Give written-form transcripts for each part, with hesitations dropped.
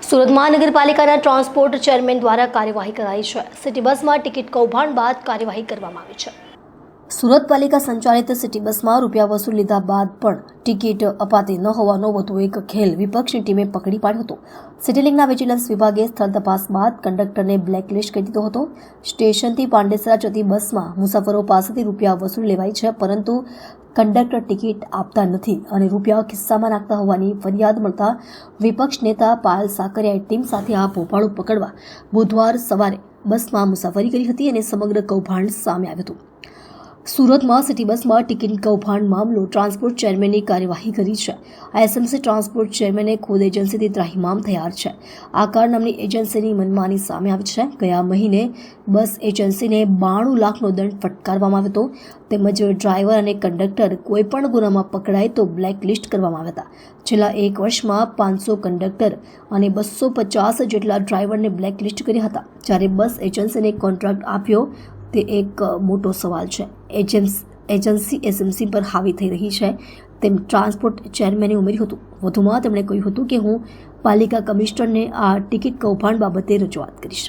સુરત મહાનગરપાલિકાના transport chairman દ્વારા કાર્યવાહી કરાઈ છે। સિટી બસમાં ટિકિટ કૌભાંડ બાદ કાર્યવાહી કરવામાં આવી છે। સુરત પાલિકા સંચાલિત સિટી બસમાં રૂપિયા વસૂલ લીધા બાદ પણ ટિકિટ અપાતી ન હોવાનો વધુ એક ખેલ વિપક્ષની ટીમે પકડી પાડ્યો હતો। સિટી લિંકના વિજિલન્સ વિભાગે સ્થળ તપાસ બાદ કંડક્ટરને બ્લેકલિસ્ટ કરી દીધો હતો। સ્ટેશનથી પાંડેસરા જતી બસમાં મુસાફરો પાસેથી રૂપિયા વસૂલ લેવાય છે, પરંતુ કંડક્ટર ટિકિટ આપતા નથી અને રૂપિયા ખિસ્સામાં નાખતા હોવાની ફરિયાદ મળતા વિપક્ષ નેતા પાયલ સાકરિયાએ ટીમ સાથે આ ભોપાળું પકડવા બુધવાર સવારે બસમાં મુસાફરી કરી હતી અને સમગ્ર કૌભાંડ સામે આવ્યું હતું। સુરતમાં સિટી બસમાં ટિકિટ કૌભાંડ મામલો ટ્રાન્સપોર્ટ ચેરમેનની કાર્યવાહી કરી છે। એસએમસી ટ્રાન્સપોર્ટ ચેરમેને ખુદ એજન્સીથી ત્રાહિમામ તૈયાર છે। આકાર નામની એજન્સીની મનમાની સામે આવી છે। ગયા મહિને બસ એજન્સીને 92 લાખનો દંડ ફટકારવામાં આવ્યો હતો, તેમજ ડ્રાઈવર અને કંડક્ટર કોઈપણ ગુનામાં પકડાય તો બ્લેકલિસ્ટ કરવામાં આવ્યા હતા। છેલ્લા એક વર્ષમાં 500 કંડક્ટર અને 250 જેટલા ડ્રાઈવરને બ્લેકલિસ્ટ કર્યા હતા। જ્યારે બસ એજન્સીને કોન્ટ્રાક્ટ આપ્યો તે એક મોટો સવાલ છે। એજન્સી એસએમસી પર હાવી થઈ રહી છે તેમ ટ્રાન્સપોર્ટ ચેરમેને ઉમેર્યું હતું। વધુમાં તેમણે કહ્યું હતું કે હું પાલિકા કમિશનરને આ ટિકિટ કૌભાંડ બાબતે રજૂઆત કરીશ।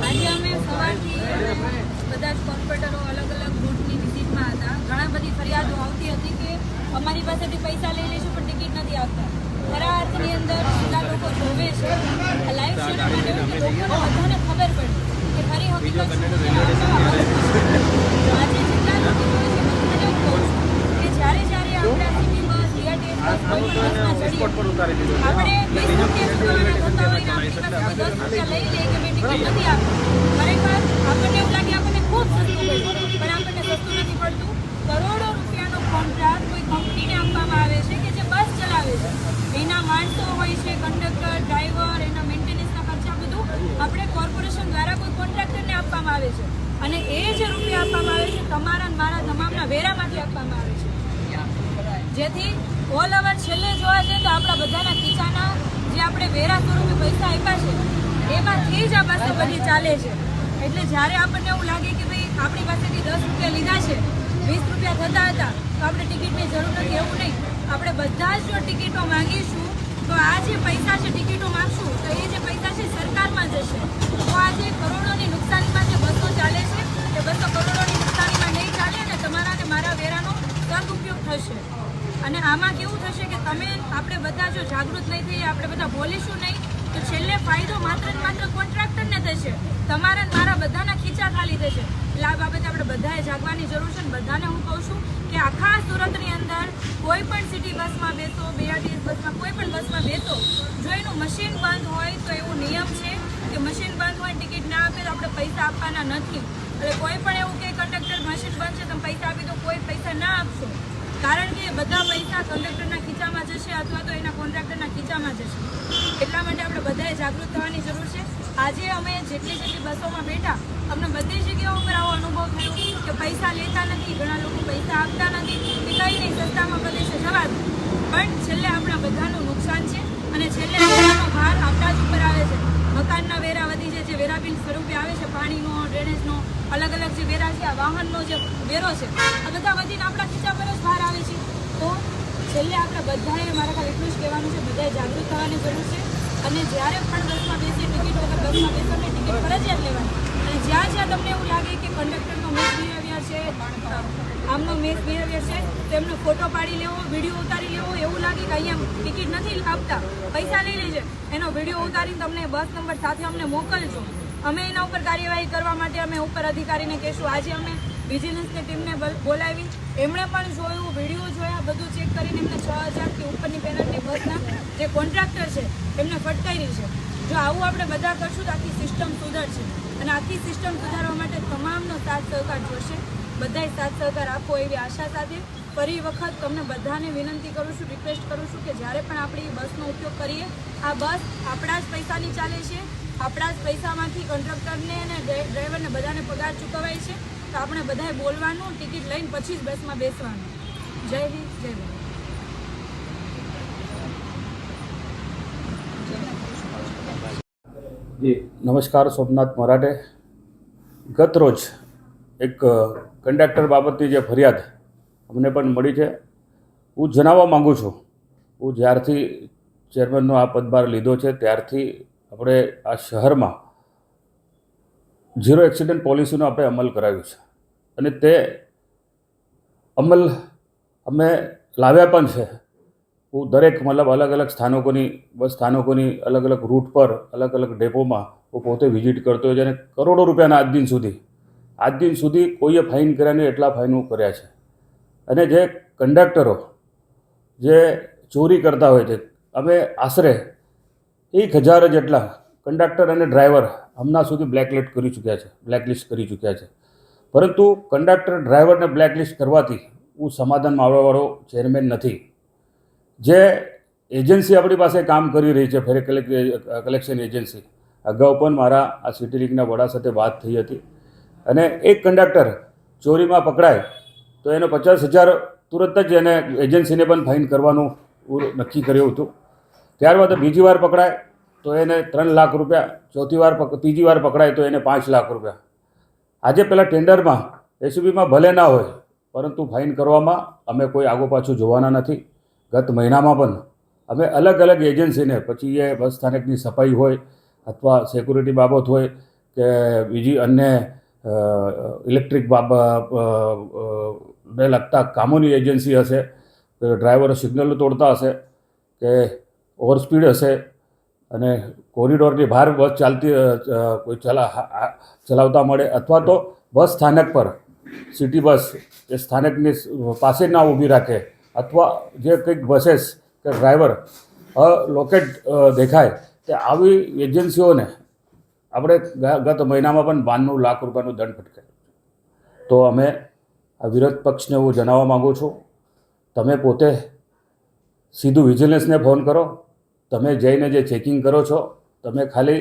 આજે અમે સવારથી બધા જ કોર્પોરેટરો અલગ અલગ રૂટની વિઝિટમાં હતા। ઘણા બધી ફરિયાદો આવતી હતી કે અમારી પાસેથી પૈસા લઈ લઈશું પણ ટિકિટ નથી આપતા। ખરા અર્થની અંદર જેટલા લોકો જોવે છે લાઈવ શેર માટે કે લોકોને બધાને ખબર પડે કે ખરી હકીકત આજે જેટલા લોકો જોવે છે બધાને કહું છું કે જ્યારે આપણે સિટી બસ બીઆરટીએસ બસ કોઈ પણ બસમાં ચડીએ આપણે 20 રૂપિયા ચૂકવવાના થતા હોય ને આપણી પાસે 10 રૂપિયા લઈ લે કે મેં ટિકિટ નથી આપી। ખરેખર આપણને એવું લાગે આપણને ખૂબ સસ્તું પડ્યું, પણ આપણને સસ્તું નથી પડતું। કરોડો રૂપિયાનો કોન્ટ્રાક્ટ કોઈ કંપનીને આપવામાં આવે છે કે જે બસ ચલાવે છે। એના માણસો હોય છે, કંડક્ટર, ડ્રાઈવર, એના મેન્ટેનન્સના ખર્ચા બધું આપણે કોર્પોરેશન દ્વારા કોઈ કોન્ટ્રાક્ટરને આપવામાં આવે છે અને એ જે રૂપિયા આપવામાં આવે છે તમારા અને મારા તમામના વેરામાંથી આપવામાં આવે છે, જેથી ઓલ ઓવર છેલ્લે જોવા જઈએ તો આપણા બધાના ખીચાના જે આપણે વેરા સ્વરૂપે પૈસા આપ્યા છે એમાંથી જ આ બસો બધી ચાલે છે। એટલે જ્યારે આપણને એવું લાગે કે ભાઈ આપણી પાસેથી 10 રૂપિયા લીધા છે, 20 રૂપિયા થતા હતા તો આપણે ટિકિટની જરૂર નથી, એવું નહીં। આપણે બધા જ જો ટિકિટો માંગીશું તો આ જે પૈસા છે ટિકિટો માંગશું તો એ જે પૈસા છે સરકારમાં જશે। તો આ જે કરોડોની નુકસાનીમાં જે બસો ચાલે છે એ બસો કરોડોની નુકસાનીમાં નહીં ચાલે અને તમારા અને મારા વેરાનો સદુપયોગ થશે। અને આમાં કેવું થશે કે આપણે બધા જો જાગૃત નહીં થઈએ, આપણે બધા બોલીશું નહીં તો છેલ્લે ફાયદો માત્ર ને માત્ર કોન્ટ્રાક્ટરને થશે, તમારા અને મારા બધાના ખીચા ખાલી થશે। એટલે આ બાબતે આપણે બધાએ જાગવાની જરૂર છે। બધાને હું કહું છું કે આખા સુરતની અંદર કોઈ પણ સિટી બસમાં બેસો, બીઆરટીએસ બસમાં કોઈ પણ બસમાં બેસો, જો એનું મશીન બંધ હોય તો એવું નિયમ છે કે મશીન બંધ હોય ટિકિટ ના આપે તો આપણે પૈસા આપવાના નથી। એટલે કોઈ પણ એવું કે કંડક્ટર મશીન બંધ છે તમે પૈસા આપી તો કોઈ પૈસા ના આપશો, કારણ કે બધા પૈસા કંડક્ટરના ખીચામાં જશે અથવા તો એના કોન્ટ્રાક્ટરના ખીચામાં જશે। એટલા માટે આપણે બધાએ જાગૃત થવાની જરૂર છે। આજે અમે જેટલી બસોમાં બેઠા અમને બધી જગ્યાઓ પર આવો અનુભવ થયો કે પૈસા લેતા નથી, ઘણા લોકો પૈસા આપતા નથી કે કંઈ નહીં સસ્તામાં પ્રદેશે જવા દે, પણ છેલ્લે આપણા બધાનું નુકસાન છે અને છેલ્લે વેરાનો ભાર આપણા જ ઉપર આવે છે। મકાનના વેરા વધી છે, જે વેરા બિલ સ્વરૂપે આવે છે, પાણીનો, ડ્રેનેજનો, અલગ અલગ જે વેરા છે, આ વાહનનો જે વેરો છે, આ બધા વધીને આપણા ખીચા પર જ ભાર આવે છે। તો છેલ્લે આપણે બધાએ મારા ખાલી એટલું જ કહેવાનું છે, બધાએ જાગૃત થવાની જરૂર છે અને જ્યારે પણ બસમાં બેસીએ ટિકિટ વગર બસમાં બેસોને ટિકિટ ફરજિયાત લેવાની। અને જ્યાં જ્યાં તમને એવું લાગે કે કંડક્ટરનો મિસબિહેવિયર છે, આમનો મિસબિહેવિયર છે, તો એમનો ફોટો પાડી લેવો, વિડીયો ઉતારી લેવો। એવું લાગે કે અહીંયા ટિકિટ નથી આપતા, પૈસા લઈ લેજે, એનો વિડીયો ઉતારીને તમને બસ નંબર સાથે અમને મોકલજો। અમે એના ઉપર કાર્યવાહી કરવા માટે અમે ઉપર અધિકારીને કહીશું। આજે અમે વિજિલન્સની ટીમને બોલાવી, એમણે પણ જોયું, વિડીયો જોયા, બધું ચેક કરીને એમને 6000થી ઉપરની પેનલ્ટી બસના જે કોન્ટ્રાક્ટર છે એમને ફટકારી છે। જો આવું આપણે બધા કરશું તો આખી સિસ્ટમ સુધરશે અને આખી સિસ્ટમ સુધારવા માટે તમામનો સાથ સહકાર જોશે। બધાએ સાથ સહકાર આપો એવી આશા સાથે ફરી વખત તમને બધાને વિનંતી કરું છું, રિક્વેસ્ટ કરું છું કે જ્યારે પણ આપણી બસનો ઉપયોગ કરીએ, આ બસ આપણા જ પૈસાની ચાલે છે, આપણા જ પૈસામાંથી કંડક્ટરને અને ડ્રાઈવરને બધાને પગાર ચૂકવાય છે। તો આપણે બધાએ બોલવાનું, ટિકિટ લઈને પછી જ બસમાં બેસવાનું। જય હિન્દ, જય ભારત। નમસ્કાર, સોમનાથ મરાઠે. ગત રોજ એક કંડક્ટર બાબતની જે ફરિયાદ અમને પણ મળી છે, હું જણાવવા માગું છું, હું જ્યારથી ચેરમેનનો આ પદભાર લીધો છે ત્યારથી આપણે આ શહેરમાં ઝીરો એક્સિડન્ટ પોલિસીનો આપણે અમલ કરાવ્યો છે અને તે અમલ અમે લાવ્યા પણ છે. હું દરેક મતલબ અલગ અલગ સ્થાનકોની બસ સ્થાનકોની અલગ અલગ રૂટ પર અલગ અલગ ડેપોમાં હું પોતે વિઝિટ કરતો હોય છે અને કરોડો રૂપિયાના આજ દિન સુધી કોઈએ ફાઇન કર્યા નહીં એટલા ફાઇન હું કર્યા છે. અને જે કંડક્ટરો જે ચોરી કરતા હોય છે, અમે આશરે 1000 જેટલા કંડક્ટર અને ડ્રાઈવર હમણાં સુધી બ્લેકલિસ્ટ કરી ચૂક્યા છે. પરંતુ કંડક્ટર ડ્રાઈવરને બ્લેકલિસ્ટ કરવાથી હું સમાધાનમાં આવવાવાળો ચેરમેન નથી. જે એજન્સી આપણી પાસે કામ કરી રહી છે, ફેર કલેક્શન એજન્સી, અગાઉ પણ મારા આ સિટી લીગના વડા સાથે વાત થઈ હતી અને એક કંડક્ટર ચોરીમાં પકડાય તો એને 50,000 તુરંત જ એને એજન્સીને પણ ફાઇન કરવાનું નક્કી કર્યું હતું. ત્યારબાદ બીજી વાર પકડાય તો એને 3 લાખ રૂપિયા, ત્રીજી વાર પકડાય તો એને 5 લાખ રૂપિયા. આજે પેલા ટેન્ડરમાં એસયુબીમાં ભલે ના હોય પરંતુ ફાઇન કરવામાં અમે કોઈ આગો પાછું જોવાના નથી. ગત મહિનામાં પણ અમે અલગ અલગ એજન્સીને, પછી એ બસ સ્થાનકની સફાઈ હોય અથવા સિક્યુરિટી બાબત હોય કે બીજી અન્ય ઇલેક્ટ્રિક ને લગતા કામોની એજન્સી હશે, ડ્રાઈવરો સિગ્નલ તોડતા હશે કે ઓવરસ્પીડ હશે અને કોરિડોરની બહાર બસ કોઈ ચલાવતા મળે અથવા તો બસ સ્થાનક પર સિટી બસ એ સ્થાનકની પાસે ના ઊભી રાખે અથવા જે કંઈક બसेस કે ડ્રાઈવર લોકેટ દેખાય તે આવી એજન્સીઓને આપણે ગત મહિનામાં પણ 92 લાખ રૂપિયાનો દંડ ફટકાર્યો. તો અમે આ વિરોધ પક્ષને હું જણાવવા માગું છું, તમે પોતે સીધું વિજિલન્સને ફોન કરો. તમે જઈને જે ચેકિંગ કરો છો, તમે ખાલી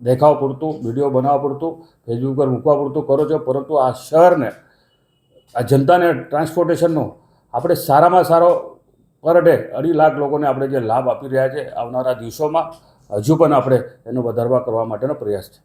દેખાવ પૂરતું, વિડીયો બનાવવા પૂરતું, ફેસબુક પર મૂકવા પૂરતું કરો છો, પરંતુ આ શહેરને, આ જનતાને ટ્રાન્સપોર્ટેશનનો આપણે સારામાં સારો પર ડે 2.5 લાખ લોકોને આપણે જે લાભ આપી રહ્યા છે, આવનારા દિવસોમાં હજુ પણ આપણે એનો વધારવા કરવા માટેનો પ્રયાસ છે.